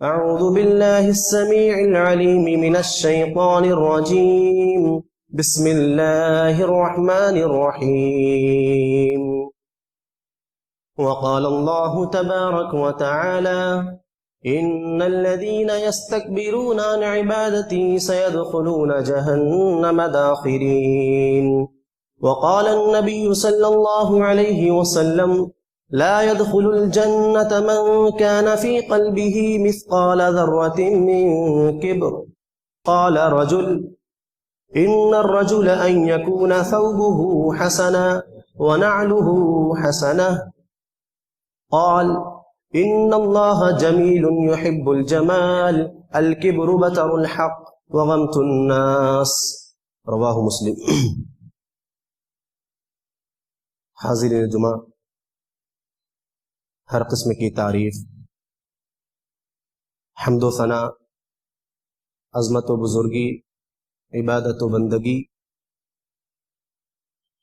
أعوذ بالله السميع العليم من الشيطان الرجيم بسم الله الرحمن الرحيم وقال الله تبارك وتعالى إن الذين يستكبرون عن عبادتي سيدخلون جهنم داخرين وقال النبي صلى الله عليه وسلم لا يدخل الجنة من كان في قلبه مثقال ذرة من كبر قال رجل إن الرجل أن يكون ثوبه حسنا ونعله حسنة قال إن الله جميل يحب الجمال الكبر بطر الحق وغمط الناس رواه مسلم۔ حاضرین جمعہ، ہر قسم کی تعریف، حمد و ثنا، عظمت و بزرگی، عبادت و بندگی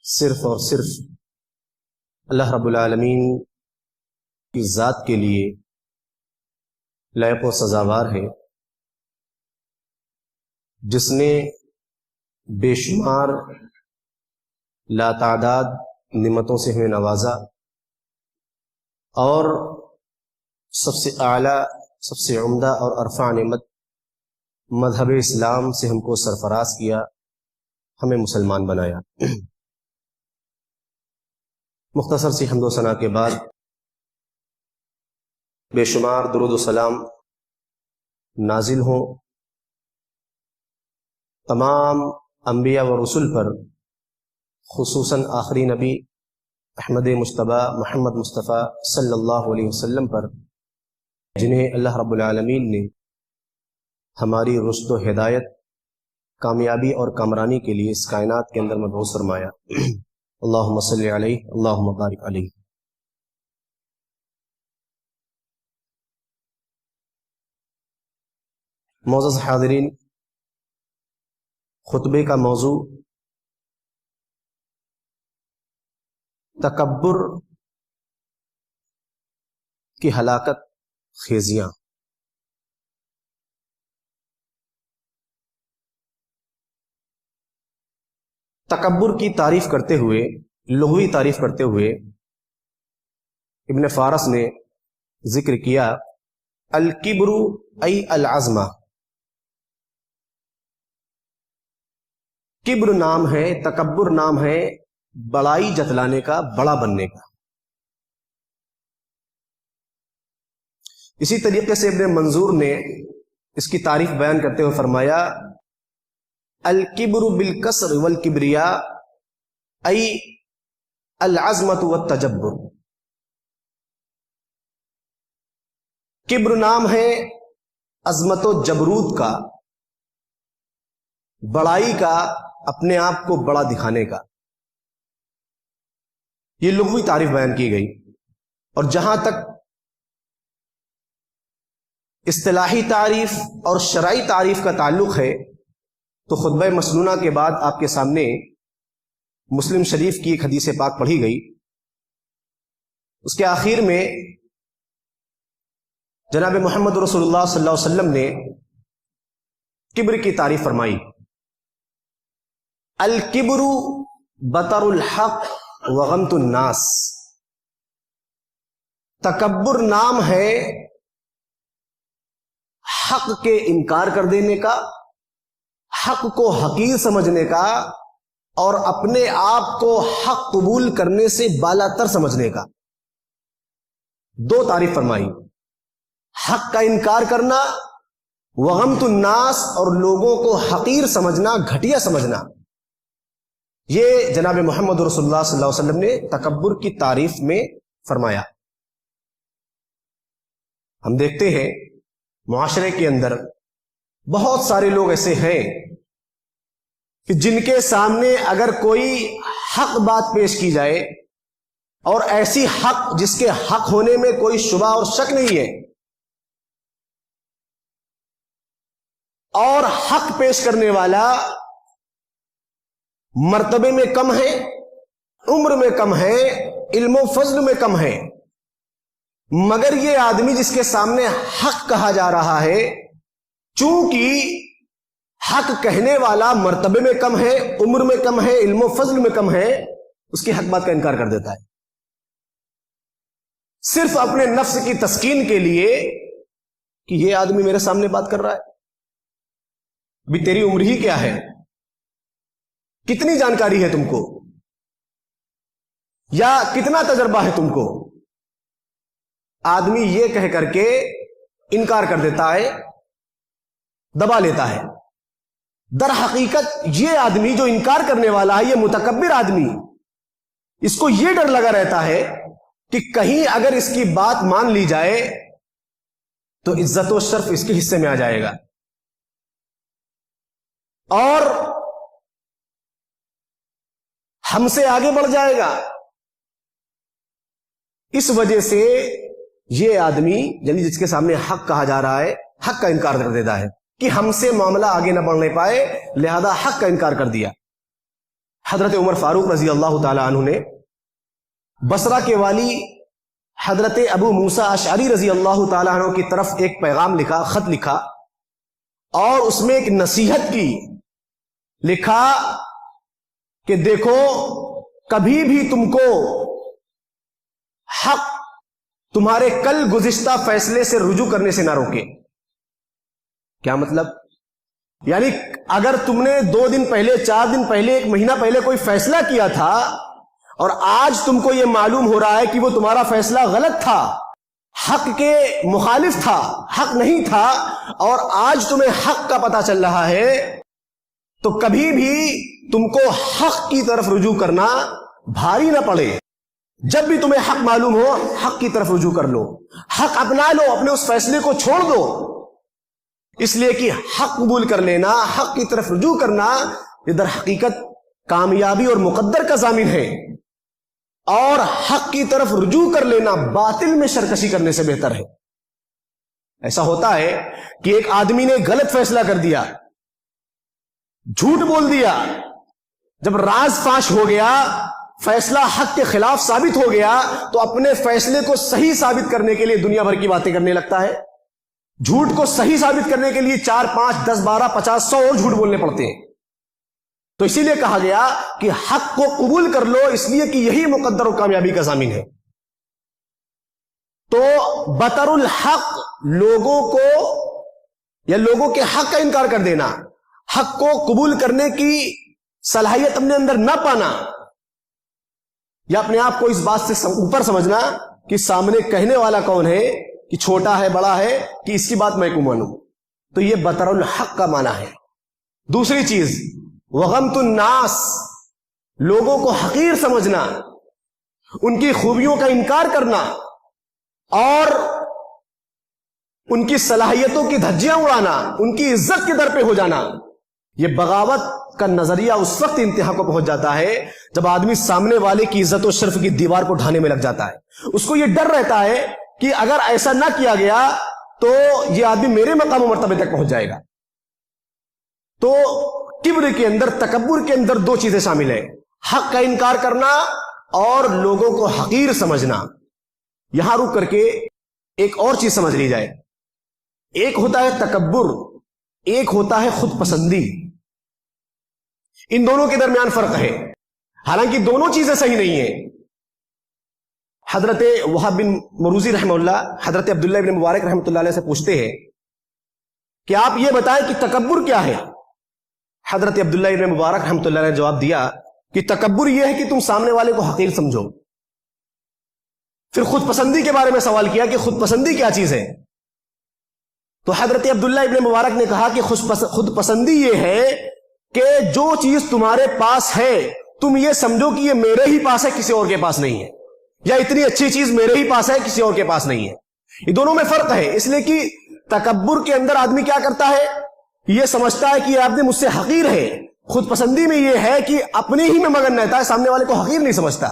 صرف اور صرف اللہ رب العالمین کی ذات کے لیے لائق و سزاوار ہے، جس نے بے شمار لا تعداد نعمتوں سے ہمیں نوازا اور سب سے اعلیٰ، سب سے عمدہ اور ارفع نعمت مذہب اسلام سے ہم کو سرفراز کیا، ہمیں مسلمان بنایا۔ مختصر سی حمد و ثنا کے بعد بے شمار درود و سلام نازل ہوں تمام انبیاء و رسل پر، خصوصاً آخری نبی احمد مجتبیٰ محمد مصطفیٰ صلی اللہ علیہ وسلم پر، جنہیں اللہ رب العالمین نے ہماری رشد و ہدایت، کامیابی اور کامرانی کے لیے اس کائنات کے اندر مبعوث فرمایا۔ اللہم صلی علیہ، اللہم بارک علیہ۔ معزز حاضرین، خطبے کا موضوع تکبر کی ہلاکت خیزیاں۔ تکبر کی تعریف کرتے ہوئے، لغوی تعریف کرتے ہوئے ابن فارس نے ذکر کیا الکبر ای العظمہ۔ کبر نام ہے، تکبر نام ہے بڑائی جتلانے کا، بڑا بننے کا۔ اسی طریقے سے ابن منظور نے اس کی تعریف بیان کرتے ہوئے فرمایا الکبر بالکسر والکبریاء ای العظمت والتجبر۔ کبر نام ہے عظمت و جبروت کا، بڑائی کا، اپنے آپ کو بڑا دکھانے کا۔ یہ لغوی تعریف بیان کی گئی، اور جہاں تک اصطلاحی تعریف اور شرعی تعریف کا تعلق ہے تو خطبہ مسنونہ کے بعد آپ کے سامنے مسلم شریف کی ایک حدیث پاک پڑھی گئی۔ اس کے آخر میں جناب محمد رسول اللہ صلی اللہ علیہ وسلم نے کبر کی تعریف فرمائی الکبر بطر الحق وغمط الناس۔ تکبر نام ہے حق کے انکار کر دینے کا، حق کو حقیر سمجھنے کا، اور اپنے آپ کو حق قبول کرنے سے بالا تر سمجھنے کا۔ دو تعریف فرمائی، حق کا انکار کرنا، وغمط الناس، اور لوگوں کو حقیر سمجھنا، گھٹیا سمجھنا۔ یہ جناب محمد رسول اللہ صلی اللہ علیہ وسلم نے تکبر کی تعریف میں فرمایا۔ ہم دیکھتے ہیں معاشرے کے اندر بہت سارے لوگ ایسے ہیں کہ جن کے سامنے اگر کوئی حق بات پیش کی جائے اور ایسی حق جس کے حق ہونے میں کوئی شبہ اور شک نہیں ہے، اور حق پیش کرنے والا مرتبے میں کم ہے، عمر میں کم ہے، علم و فضل میں کم ہے، مگر یہ آدمی جس کے سامنے حق کہا جا رہا ہے، چونکہ حق کہنے والا مرتبے میں کم ہے، عمر میں کم ہے، علم و فضل میں کم ہے، اس کی حق بات کا انکار کر دیتا ہے، صرف اپنے نفس کی تسکین کے لیے کہ یہ آدمی میرے سامنے بات کر رہا ہے، بھی تیری عمر ہی کیا ہے، کتنی جانکاری ہے تم کو، یا کتنا تجربہ ہے تم کو، آدمی یہ کہہ کر کے انکار کر دیتا ہے، دبا لیتا ہے۔ در حقیقت یہ آدمی جو انکار کرنے والا ہے، یہ متکبر آدمی، اس کو یہ ڈر لگا رہتا ہے کہ کہیں اگر اس کی بات مان لی جائے تو عزت و شرف اس کے حصے میں آ جائے گا، اور ہم سے آگے بڑھ جائے گا۔ اس وجہ سے یہ آدمی یعنی جس کے سامنے حق کہا جا رہا ہے، حق کا انکار کر دیتا ہے کہ ہم سے معاملہ آگے نہ بڑھنے پائے، لہذا حق کا انکار کر دیا۔ حضرت عمر فاروق رضی اللہ تعالی عنہ نے بصرہ کے والی حضرت ابو موسیٰ اشعری رضی اللہ تعالی عنہ کی طرف ایک پیغام لکھا، خط لکھا، اور اس میں ایک نصیحت کی، لکھا کہ دیکھو کبھی بھی تم کو حق تمہارے کل گزشتہ فیصلے سے رجوع کرنے سے نہ روکے۔ کیا مطلب؟ یعنی اگر تم نے 2 دن پہلے، 4 دن پہلے، 1 مہینہ پہلے کوئی فیصلہ کیا تھا اور آج تم کو یہ معلوم ہو رہا ہے کہ وہ تمہارا فیصلہ غلط تھا، حق کے مخالف تھا، حق نہیں تھا، اور آج تمہیں حق کا پتہ چل رہا ہے، تو کبھی بھی تم کو حق کی طرف رجوع کرنا بھاری نہ پڑے۔ جب بھی تمہیں حق معلوم ہو، حق کی طرف رجوع کر لو، حق اپنا لو، اپنے اس فیصلے کو چھوڑ دو، اس لیے کہ حق قبول کر لینا، حق کی طرف رجوع کرنا، یہ در حقیقت کامیابی اور مقدر کا ضامن ہے، اور حق کی طرف رجوع کر لینا باطل میں سرکشی کرنے سے بہتر ہے۔ ایسا ہوتا ہے کہ ایک آدمی نے غلط فیصلہ کر دیا، جھوٹ بول دیا، جب راز فاش ہو گیا، فیصلہ حق کے خلاف ثابت ہو گیا، تو اپنے فیصلے کو صحیح ثابت کرنے کے لیے دنیا بھر کی باتیں کرنے لگتا ہے۔ جھوٹ کو صحیح ثابت کرنے کے لیے 4 5 10 12 50 100 اور جھوٹ بولنے پڑتے ہیں۔ تو اسی لیے کہا گیا کہ حق کو قبول کر لو، اس لیے کہ یہی مقدر و کامیابی کا ضامن ہے۔ تو بطر الحق، لوگوں کو یا لوگوں کے حق کا انکار کر دینا، حق کو قبول کرنے کی صلاحیت اپنے اندر نہ پانا، یا اپنے آپ کو اس بات سے اوپر سمجھنا کہ سامنے کہنے والا کون ہے، کہ چھوٹا ہے، بڑا ہے، کہ اس کی بات میں کیوں مانوں، تو یہ بطر الحق کا معنی ہے۔ دوسری چیز وغمت الناس، لوگوں کو حقیر سمجھنا، ان کی خوبیوں کا انکار کرنا، اور ان کی صلاحیتوں کی دھجیاں اڑانا، ان کی عزت کے در پہ ہو جانا، یہ بغاوت کا نظریہ اس وقت انتہا کو پہنچ جاتا ہے جب آدمی سامنے والے کی عزت و شرف کی دیوار کو ڈھانے میں لگ جاتا ہے۔ اس کو یہ ڈر رہتا ہے کہ اگر ایسا نہ کیا گیا تو یہ آدمی میرے مقام و مرتبے تک پہنچ جائے گا۔ تو کبر کے اندر، تکبر کے اندر 2 چیزیں شامل ہیں، حق کا انکار کرنا اور لوگوں کو حقیر سمجھنا۔ یہاں رک کر کے ایک اور چیز سمجھ لی جائے، ایک ہوتا ہے تکبر، ایک ہوتا ہے خود پسندی۔ ان دونوں کے درمیان فرق ہے، حالانکہ دونوں چیزیں صحیح نہیں ہیں۔ حضرت وہاب بن مروزی رحمہ اللہ حضرت عبداللہ بن مبارک رحمۃ اللہ علیہ سے پوچھتے ہیں کہ آپ یہ بتائیں کہ تکبر کیا ہے؟ حضرت عبداللہ بن مبارک رحمۃ اللہ علیہ نے جواب دیا کہ تکبر یہ ہے کہ تم سامنے والے کو حقیر سمجھو۔ پھر خود پسندی کے بارے میں سوال کیا کہ خود پسندی کیا چیز ہے؟ تو حضرت عبداللہ ابن مبارک نے کہا کہ خود پسندی یہ ہے کہ جو چیز تمہارے پاس ہے تم یہ سمجھو کہ یہ میرے ہی پاس ہے، کسی اور کے پاس نہیں ہے، یا اتنی اچھی چیز میرے ہی پاس ہے، کسی اور کے پاس نہیں ہے۔ یہ دونوں میں فرق ہے، اس لیے کہ تکبر کے اندر آدمی کیا کرتا ہے، یہ سمجھتا ہے کہ یہ آدمی مجھ سے حقیر ہے۔ خود پسندی میں یہ ہے کہ اپنے ہی میں مگن رہتا ہے، سامنے والے کو حقیر نہیں سمجھتا۔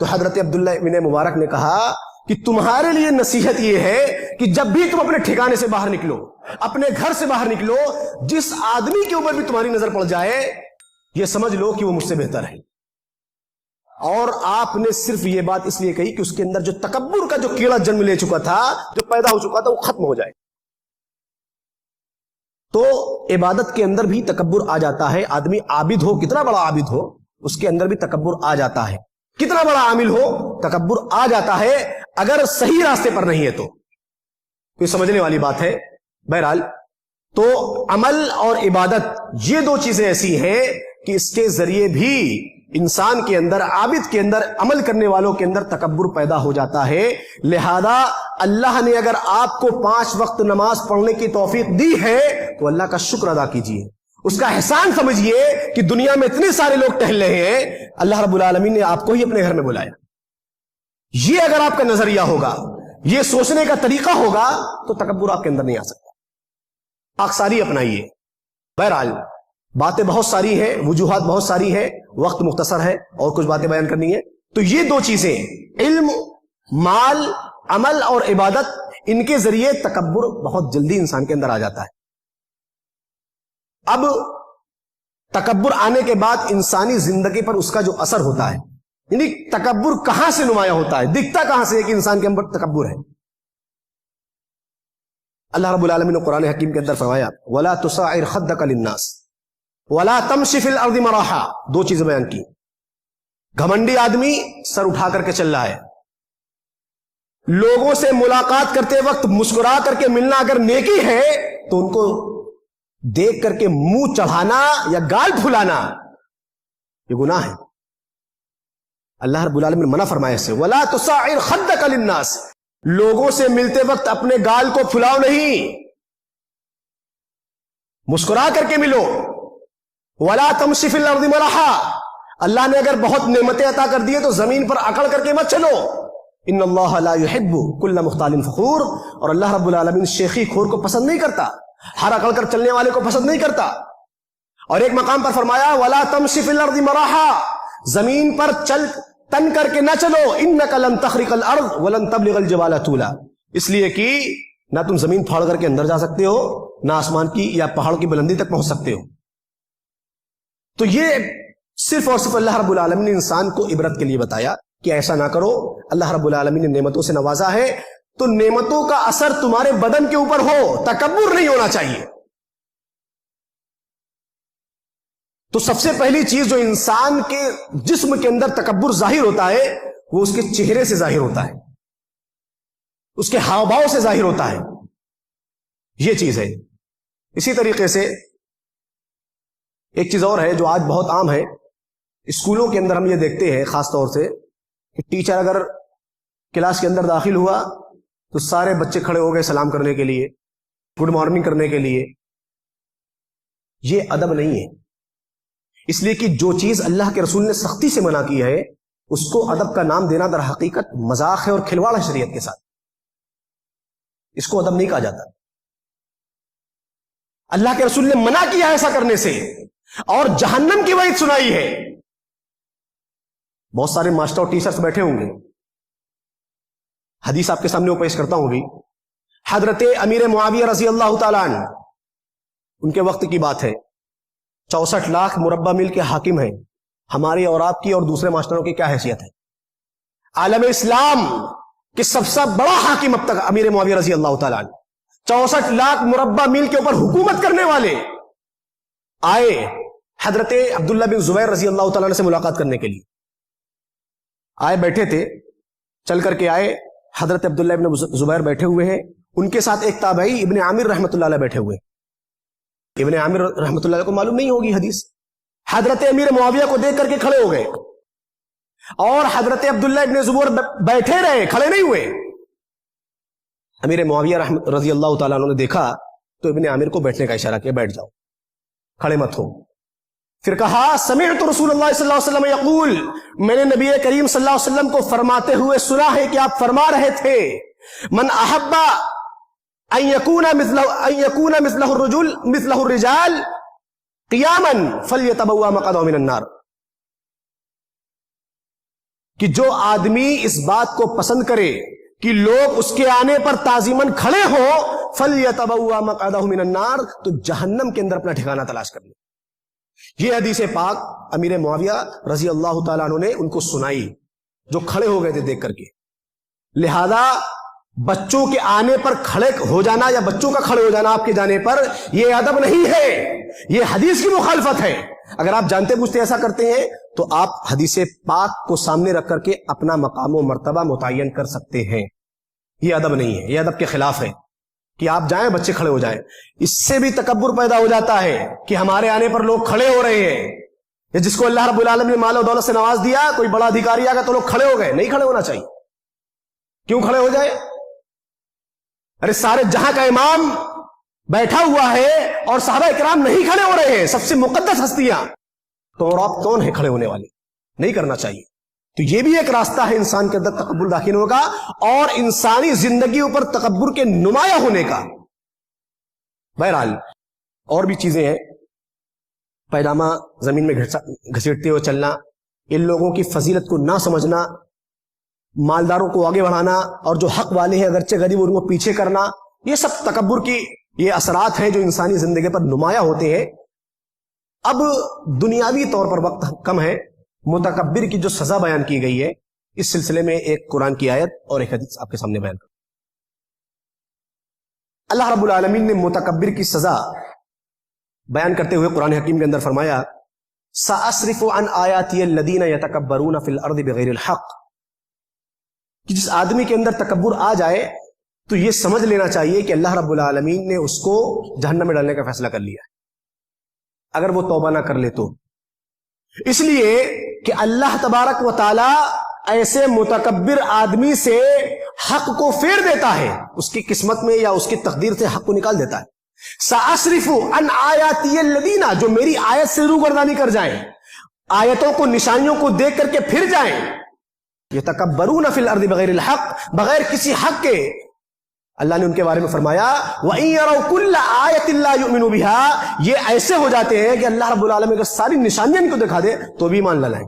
تو حضرت عبداللہ ابن مبارک نے کہا کہ تمہارے لیے نصیحت یہ ہے کہ جب بھی تم اپنے ٹھکانے سے باہر نکلو، اپنے گھر سے باہر نکلو، جس آدمی کے اوپر بھی تمہاری نظر پڑ جائے یہ سمجھ لو کہ وہ مجھ سے بہتر ہے. اور آپ نے صرف یہ بات اس لیے کہی کہ اس کے اندر جو تکبر کا جو کیڑا جنم لے چکا تھا، جو پیدا ہو چکا تھا، وہ ختم ہو جائے. تو عبادت کے اندر بھی تکبر آ جاتا ہے. آدمی عابد ہو، کتنا بڑا عابد ہو، اس کے اندر بھی تکبر آ جاتا ہے. کتنا بڑا عامل ہو، تکبر آ جاتا ہے، اگر صحیح راستے پر نہیں ہے تو. یہ سمجھنے والی بات ہے. بہرحال تو عمل اور عبادت یہ دو چیزیں ایسی ہیں کہ اس کے ذریعے بھی انسان کے اندر، عابد کے اندر، عمل کرنے والوں کے اندر تکبر پیدا ہو جاتا ہے. لہذا اللہ نے اگر آپ کو 5 وقت نماز پڑھنے کی توفیق دی ہے تو اللہ کا شکر ادا کیجئے، اس کا احسان سمجھیے کہ دنیا میں اتنے سارے لوگ ٹہل رہے ہیں، اللہ رب العالمین نے آپ کو ہی اپنے گھر میں بلایا. یہ اگر آپ کا نظریہ ہوگا، یہ سوچنے کا طریقہ ہوگا تو تکبر آپ کے اندر نہیں آ سکتا. خاکساری اپنائیے. بہرحال باتیں بہت ساری ہیں، وجوہات بہت ساری ہیں، وقت مختصر ہے اور کچھ باتیں بیان کرنی ہے. تو یہ دو چیزیں، علم، مال، عمل اور عبادت، ان کے ذریعے تکبر بہت جلدی انسان کے اندر آ جاتا ہے. اب تکبر آنے کے بعد انسانی زندگی پر اس کا جو اثر ہوتا ہے، یعنی تکبر کہاں سے نمایاں ہوتا ہے، دکھتا کہاں سے ہے کہ انسان کے اندر تکبر ہے. اللہ رب العالمین نے قرآن حکیم کے اندر فرمایا وَلَا تُصَعِّرْ خَدَّكَ لِلنَّاسِ وَلَا تَمْشِ فِي الْأَرْضِ مَرَحًا. دو چیزیں بیان کی. گھمنڈی آدمی سر اٹھا کر کے چل رہا ہے، لوگوں سے ملاقات کرتے وقت مسکرا کر کے ملنا اگر نیکی ہے تو ان کو دیکھ کر کے منہ چڑھانا یا گال پھلانا یہ گناہ ہے. اللہ رب العالمین نے منع فرمایا اسے وَلَا تُصَعِّرْ خَدَّكَ لِلنَّاسِ. لوگوں سے ملتے وقت اپنے گال کو پھلاؤ نہیں، مسکرا کر کے ملو. وَلَا تَمْشِ فِي الْأَرْضِ مَرَحًا. اللہ نے اگر بہت نعمتیں عطا کر دیے تو زمین پر اکڑ کر کے مت چلو. ان اللہ لا يحب كل مختال فخور. اور اللہ رب العالمین شیخی خور کو پسند نہیں کرتا، ہر اکڑ کر چلنے والے کو پسند نہیں کرتا. اور ایک مقام پر فرمایا وَلَا تَمْشِ فِي الْأَرْضِ مَرَحًا. زمین پر چل تن کر کے نہ چلو. انَّكَ لَن تَخْرِقَ الْأَرْضَ وَلَن تَبْلِغَ الْجِبَالَ طُولًا. اس لیے کہ نہ تم زمین پھاڑ کر کے اندر جا سکتے ہو، نہ آسمان کی یا پہاڑوں کی بلندی تک پہنچ سکتے ہو. تو یہ صرف اور صرف اللہ رب العالمین نے انسان کو عبرت کے لیے بتایا کہ ایسا نہ کرو. اللہ رب العالمین نے نعمتوں سے نوازا ہے تو نعمتوں کا اثر تمہارے بدن کے اوپر ہو، تکبر نہیں ہونا چاہیے. تو سب سے پہلی چیز جو انسان کے جسم کے اندر تکبر ظاہر ہوتا ہے وہ اس کے چہرے سے ظاہر ہوتا ہے، اس کے ہاؤ بھاؤ سے ظاہر ہوتا ہے. یہ چیز ہے. اسی طریقے سے ایک چیز اور ہے جو آج بہت عام ہے، اسکولوں کے اندر ہم یہ دیکھتے ہیں خاص طور سے کہ ٹیچر اگر کلاس کے اندر داخل ہوا تو سارے بچے کھڑے ہو گئے سلام کرنے کے لیے، گڈ مارننگ کرنے کے لیے. یہ ادب نہیں ہے. اس لیے کہ جو چیز اللہ کے رسول نے سختی سے منع کی ہے اس کو ادب کا نام دینا در حقیقت مذاق ہے اور کھلواڑ ہے شریعت کے ساتھ. اس کو ادب نہیں کہا جاتا. اللہ کے رسول نے منع کیا ہے ایسا کرنے سے اور جہنم کی وعید سنائی ہے. بہت سارے ماسٹر اور ٹیچرز بیٹھے ہوں گے، حدیث آپ کے سامنے وہ پیش کرتا ہوں گی. حضرت امیر معاویہ رضی اللہ تعالیٰ عنہ، ان کے وقت کی بات ہے، 64 لاکھ مربع میل کے حاکم ہیں. ہماری اور آپ کی اور دوسرے ماسٹروں کی کیا حیثیت ہے؟ عالم اسلام کے سب سے بڑا حاکم اب تک امیر معاویہ رضی اللہ تعالیٰ عنہ، 64 لاکھ مربع میل کے اوپر حکومت کرنے والے آئے حضرت عبداللہ بن زبیر رضی اللہ تعالیٰ عنہ سے ملاقات کرنے کے لیے. آئے، بیٹھے تھے، چل کر کے آئے. حضرت عبداللہ بن زبیر بیٹھے ہوئے ہیں، ان کے ساتھ ایک تابعی ابن عامر رحمۃ اللہ علیہ بیٹھے ہوئے. ابن عامر رحمۃ اللہ علیہ کو معلوم نہیں ہوگی حدیث. حضرت امیر معاویہ کو دیکھ کر کے کھڑے ہو گئے اور حضرت عبداللہ ابن زبیر بیٹھے رہے، کھڑے نہیں ہوئے. امیر معاویہ رضی اللہ تعالیٰ عنہ نے دیکھا تو ابن عامر کو بیٹھنے کا اشارہ کیا، بیٹھ جاؤ، کھڑے مت ہو. پھر کہا سمعت رسول اللہ صلی اللہ علیہ وسلم یقول، میں نے نبی کریم صلی اللہ علیہ وسلم کو فرماتے ہوئے سنا ہے کہ آپ فرما رہے تھے من احب ان یکون مثلہ الرجال قیاما فلیتبوأ مقعدہ من النار. کہ جو آدمی اس بات کو پسند کرے کہ لوگ اس کے آنے پر تعظیماً کھڑے ہو، فَلْيَتَبَوَّأْ مَقْعَدَهُ مِنَ النَّارِ، تو جہنم کے اندر اپنا ٹھکانہ تلاش کر لے۔ یہ حدیث پاک امیر معاویہ رضی اللہ تعالیٰ عنہ نے ان کو سنائی، جو کھڑے ہو گئے تھے دیکھ کر کے۔ لہذا بچوں کے آنے پر کھڑے ہو جانا یا بچوں کا کھڑے ہو جانا آپ کے جانے پر یہ ادب نہیں ہے، یہ حدیث کی مخالفت ہے۔ اگر آپ جانتے بوجھتے ایسا کرتے ہیں تو آپ حدیث پاک کو سامنے رکھ کر کے اپنا مقام و مرتبہ متعین کر سکتے ہیں۔ یہ ادب نہیں ہے، یہ ادب کے خلاف ہے کہ آپ جائیں بچے کھڑے ہو جائیں۔ اس سے بھی تکبر پیدا ہو جاتا ہے کہ ہمارے آنے پر لوگ کھڑے ہو رہے ہیں، یا جس کو اللہ رب العالمین نے مال و دولت سے نواز دیا، کوئی بڑا ادھیکاری آ گیا تو لوگ کھڑے ہو گئے۔ نہیں کھڑے ہونا چاہیے۔ کیوں کھڑے ہو جائے؟ ارے سارے جہاں کا امام بیٹھا ہوا ہے اور صحابہ کرام نہیں کھڑے ہو رہے ہیں، سب سے مقدس ہستیاں، تو اور آپ کون ہیں کھڑے ہونے والے؟ نہیں کرنا چاہیے۔ تو یہ بھی ایک راستہ ہے انسان کے اندر تکبر داخل ہوگا اور انسانی زندگی اوپر تکبر کے نمایاں ہونے کا۔ بہرحال اور بھی چیزیں ہیں، پیجامہ زمین میں گھسیٹتے ہوئے چلنا، ان لوگوں کی فضیلت کو نہ سمجھنا، مالداروں کو آگے بڑھانا اور جو حق والے ہیں اگرچہ غریب ان کو پیچھے کرنا، یہ سب تکبر کی یہ اثرات ہیں جو انسانی زندگی پر نمایاں ہوتے ہیں۔ اب دنیاوی طور پر وقت کم ہے، متکبر کی جو سزا بیان کی گئی ہے اس سلسلے میں ایک قرآن کی آیت اور ایک حدیث آپ کے سامنے بیان کروں۔ اللہ رب العالمین نے متکبر کی سزا بیان کرتے ہوئے قرآن حکیم کے اندر فرمایا، سَأَصْرِفُ عَنْ آيَاتِيَ الَّذِينَ يَتَكَبَّرُونَ فِي الْأَرْضِ بِغَيْرِ الْحَقِّ، کہ جس آدمی کے اندر تکبر آ جائے تو یہ سمجھ لینا چاہیے کہ اللہ رب العالمین نے اس کو جہنم میں ڈالنے کا فیصلہ کر لیا ہے اگر وہ توبہ نہ کر لے تو۔ اس لیے کہ اللہ تبارک و تعالی ایسے متکبر آدمی سے حق کو پھیر دیتا ہے، اس کی قسمت میں یا اس کی تقدیر سے حق کو نکال دیتا ہے۔ سأصرف عن آیاتی الذین، جو میری آیت سے روگردانی کر جائیں، آیتوں کو نشانیوں کو دیکھ کر کے پھر جائیں، یتکبرون فی الارض بغیر الحق، بغیر کسی حق کے۔ اللہ نے ان کے بارے میں فرمایا وَإِن يَرَوْا كُلَّ آیَةٍ لَا يُؤْمِنُوا بِهَا، یہ ایسے ہو جاتے ہیں کہ اللہ رب العالمین اگر ساری نشانیاں ان کو دکھا دے تو بھی ایمان نہ لائیں۔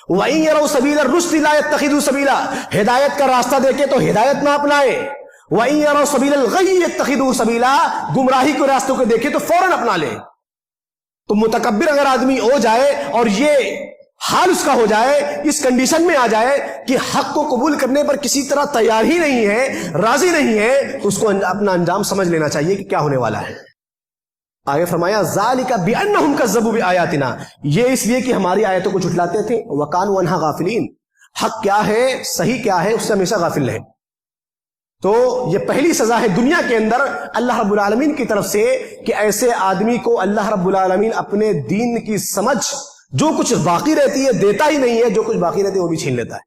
وَإِن يَرَوْا سَبِيلَ الرُّشْدِ لَا يَتَّخِذُوا سَبِيلًا، ہدایت کا راستہ دیکھے تو ہدایت نہ اپنائے۔ وَإِن يَرَوْا سَبِيلَ الْغَيِّ يَتَّخِذُوا سَبِيلًا، گمراہی کے راستوں کو دیکھے تو فوراً اپنا لے۔ تو متکبر اگر آدمی ہو جائے اور یہ حال اس کا ہو جائے، اس کنڈیشن میں آ جائے کہ حق کو قبول کرنے پر کسی طرح تیار ہی نہیں ہے، راضی نہیں ہے، تو اس کو اپنا انجام سمجھ لینا چاہیے کہ کیا ہونے والا ہے۔ آگے فرمایا ذالک بانہم کذبوا بآیاتنا، یہ اس لیے کہ ہماری آیتوں کو جھٹلاتے تھے، وکانوا عنہا غافلین، حق کیا ہے صحیح کیا ہے اس سے ہمیشہ غافل رہے۔ تو یہ پہلی سزا ہے دنیا کے اندر اللہ رب العالمین کی طرف سے کہ ایسے آدمی کو اللہ رب العالمین اپنے دین کی سمجھ جو کچھ باقی رہتی ہے دیتا ہی نہیں ہے، جو کچھ باقی رہتی ہے وہ بھی چھین لیتا ہے۔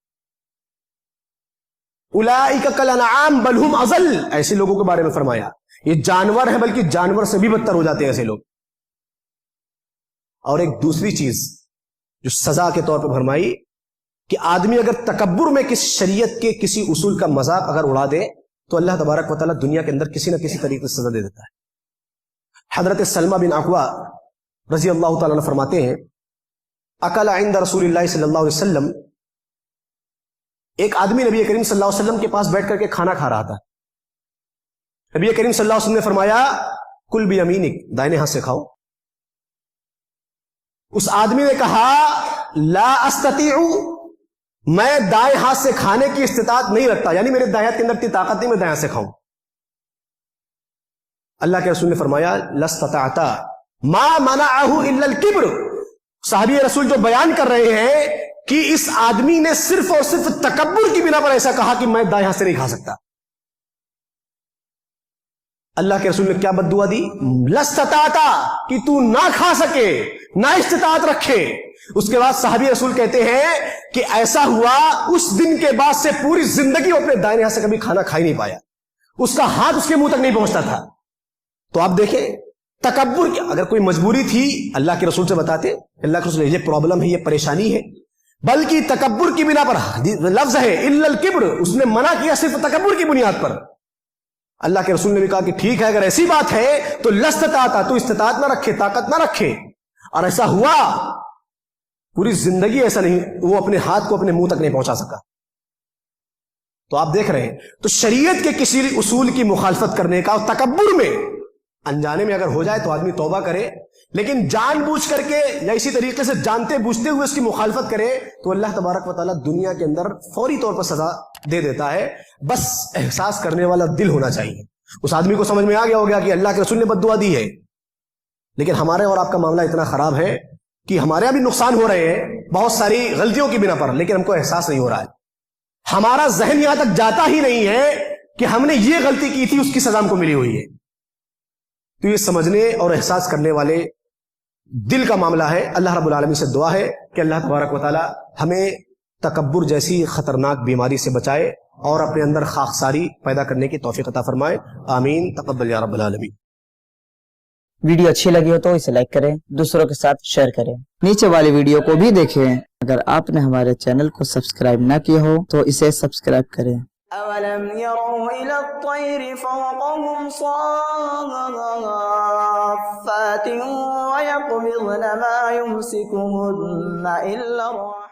اولئک کالانعام بل ہم اضل، ایسے لوگوں کے بارے میں فرمایا یہ جانور ہیں بلکہ جانور سے بھی بدتر ہو جاتے ہیں ایسے لوگ۔ اور ایک دوسری چیز جو سزا کے طور پر فرمائی کہ آدمی اگر تکبر میں کسی شریعت کے کسی اصول کا مذاق اگر اڑا دے تو اللہ تبارک و تعالیٰ دنیا کے اندر کسی نہ کسی طریقے سے سزا دے دیتا ہے۔ حضرت سلمہ بن اقوا رضی اللہ تعالیٰ عنہ فرماتے ہیں اکل عند رسول اللہ صلی اللہ علیہ وسلم، ایک آدمی نبی کریم صلی اللہ علیہ وسلم کے پاس بیٹھ کر کے کھانا کھا رہا تھا۔ نبی کریم صلی اللہ علیہ وسلم نے فرمایا کل بیمینک، دائنے ہاتھ سے کھاؤ۔ اس آدمی نے کہا لا استطیع، میں دائیں ہاتھ سے کھانے کی استطاعت نہیں رکھتا، یعنی میرے دائیں ہاتھ کے اندر اتنی طاقت نہیں میں دائیں ہاتھ سے کھاؤں۔ اللہ کے رسول نے فرمایا لاستطعت ما منعه الا الكبر، صحابی رسول جو بیان کر رہے ہیں کہ اس آدمی نے صرف اور صرف تکبر کی بنا پر ایسا کہا کہ میں دائیں ہاتھ سے نہیں کھا سکتا۔ اللہ کے رسول نے کیا بد دعا دی؟ لاستطعت، کہ تو نہ کھا سکے، نہ استطاعت رکھے۔ اس کے بعد صحابی رسول کہتے ہیں کہ ایسا ہوا اس دن کے بعد سے پوری زندگی وہ اپنے دائیں ہاتھ سے کبھی کھانا کھا ہی نہیں پایا، اس کا ہاتھ اس کے منہ تک نہیں پہنچتا تھا۔ تو آپ دیکھیں تکبر کی اگر کوئی مجبوری تھی اللہ کے رسول سے بتاتے، اللہ کے رسول یہ پرابلم ہے، یہ پریشانی ہے، بلکہ تکبر کی بنا پر لفظ ہے الا الکبر، اس نے منع کیا صرف تکبر کی بنیاد پر۔ اللہ کے رسول نے بھی کہا کہ ٹھیک ہے اگر ایسی بات ہے تو لاستطاعت، تو استطاعت نہ رکھے، طاقت نہ رکھے۔ اور ایسا ہوا پوری زندگی ایسا نہیں، وہ اپنے ہاتھ کو اپنے منہ تک نہیں پہنچا سکا. تو آپ دیکھ رہے ہیں، تو شریعت کے کسی اصول کی مخالفت کرنے کا اور تکبر میں، انجانے میں اگر ہو جائے تو آدمی توبہ کرے، لیکن جان بوجھ کر کے یا اسی طریقے سے جانتے بوجھتے ہوئے اس کی مخالفت کرے تو اللہ تبارک و تعالیٰ دنیا کے اندر فوری طور پر سزا دے دیتا ہے. بس احساس کرنے والا دل ہونا چاہیے. اس آدمی کو سمجھ میں آ گیا ہو گیا کہ اللہ کے رسول نے بد دعا دی ہے، لیکن ہمارے اور آپ کا معاملہ اتنا خراب ہے کہ ہمارے بھی نقصان ہو رہے ہیں بہت ساری غلطیوں کی بنا پر، لیکن ہم کو احساس نہیں ہو رہا ہے. ہمارا ذہن یہاں تک جاتا ہی نہیں ہے کہ ہم نے یہ غلطی کی تھی، اس کی سزا ہم کو ملی ہوئی ہے. تو یہ سمجھنے اور احساس کرنے والے دل کا معاملہ ہے. اللہ رب العالمین سے دعا ہے کہ اللہ تبارک و تعالی ہمیں تکبر جیسی خطرناک بیماری سے بچائے اور اپنے اندر خاکساری پیدا کرنے کی توفیق عطا فرمائے. آمین. تقبل یا رب العالمین. ویڈیو اچھی لگی ہو تو اسے لائک کریں، دوسروں کے ساتھ شیئر کریں. نیچے والی ویڈیو کو بھی دیکھیں. اگر آپ نے ہمارے چینل کو سبسکرائب نہ کیا ہو تو اسے سبسکرائب کریں. أَوَلَمْ يَرَوْا إِلَى الطَّيْرِ فَوْقَهُمْ صَافَّاتٍ وَيَقْبِضْنَ مَا يُمْسِكُهُنَّ إِلَّا الرَّحْمَنُ